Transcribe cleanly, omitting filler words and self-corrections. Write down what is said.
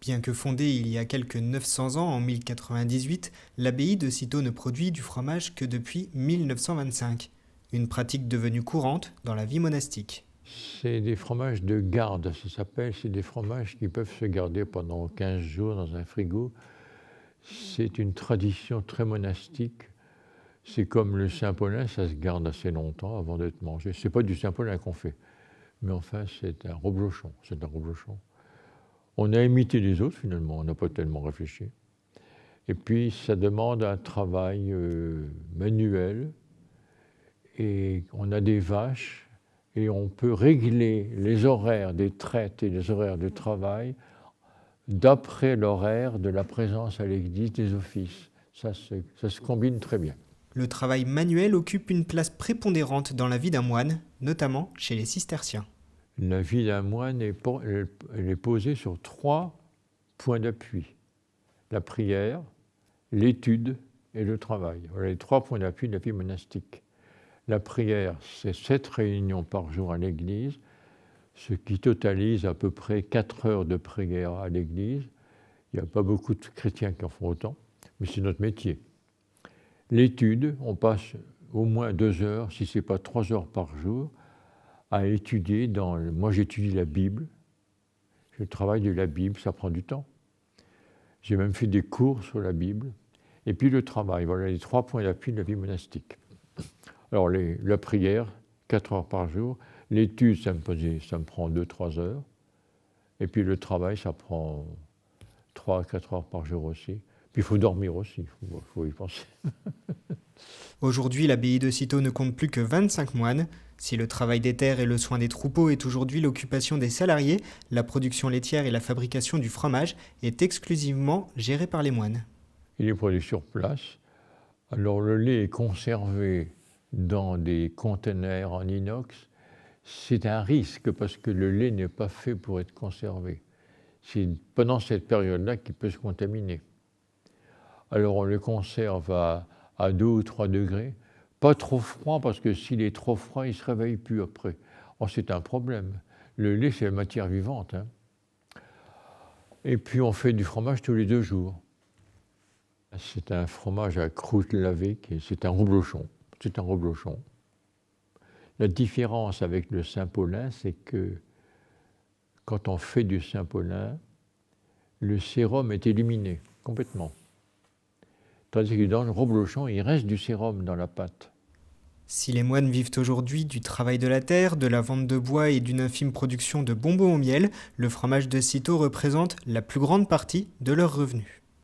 Bien que fondée il y a quelques 900 ans, en 1098, l'abbaye de Cîteaux ne produit du fromage que depuis 1925, une pratique devenue courante dans la vie monastique. C'est des fromages de garde, ça s'appelle. C'est des fromages qui peuvent se garder pendant 15 jours dans un frigo. C'est une tradition très monastique. C'est comme le Saint-Paulin, ça se garde assez longtemps avant d'être mangé. C'est pas du Saint-Paulin qu'on fait, mais enfin c'est un reblochon. C'est un reblochon. On a imité les autres finalement, on n'a pas tellement réfléchi. Et puis ça demande un travail manuel, et on a des vaches, et on peut régler les horaires des traites et les horaires de travail d'après l'horaire de la présence à l'église des offices. Ça se combine très bien. Le travail manuel occupe une place prépondérante dans la vie d'un moine, notamment chez les cisterciens. La vie d'un moine elle est posée sur 3 points d'appui. La prière, l'étude et le travail. Voilà les 3 points d'appui de la vie monastique. La prière, c'est 7 réunions par jour à l'église, ce qui totalise à peu près 4 heures de prière à l'église. Il n'y a pas beaucoup de chrétiens qui en font autant, mais c'est notre métier. L'étude, on passe au moins 2 heures, si ce n'est pas 3 heures par jour, à étudier. Moi, j'étudie la Bible, je travaille de la Bible, ça prend du temps. J'ai même fait des cours sur la Bible. Et puis le travail, voilà les 3 points d'appui de la vie monastique. Alors la prière, 4 heures par jour. L'étude, ça me prend 2-3 heures. Et puis le travail, ça prend 3 à 4 heures par jour aussi. Puis il faut dormir aussi, il faut y penser. Aujourd'hui, l'abbaye de Cîteaux ne compte plus que 25 moines. Si le travail des terres et le soin des troupeaux est aujourd'hui l'occupation des salariés, la production laitière et la fabrication du fromage est exclusivement gérée par les moines. Il est produit sur place. Alors le lait est conservé dans des conteneurs en inox. C'est un risque parce que le lait n'est pas fait pour être conservé. C'est pendant cette période-là qu'il peut se contaminer. Alors on le conserve à 2 ou 3 degrés. Pas trop froid parce que s'il est trop froid, il ne se réveille plus après. Oh, c'est un problème. Le lait, c'est la matière vivante. Et puis on fait du fromage tous les 2 jours. C'est un fromage à croûte lavée, c'est un reblochon. C'est un reblochon. La différence avec le Saint-Paulin, c'est que quand on fait du Saint-Paulin, le sérum est éliminé complètement. Tandis que dans le reblochon, il reste du sérum dans la pâte. Si les moines vivent aujourd'hui du travail de la terre, de la vente de bois et d'une infime production de bonbons au miel, le fromage de Cîteaux représente la plus grande partie de leurs revenus.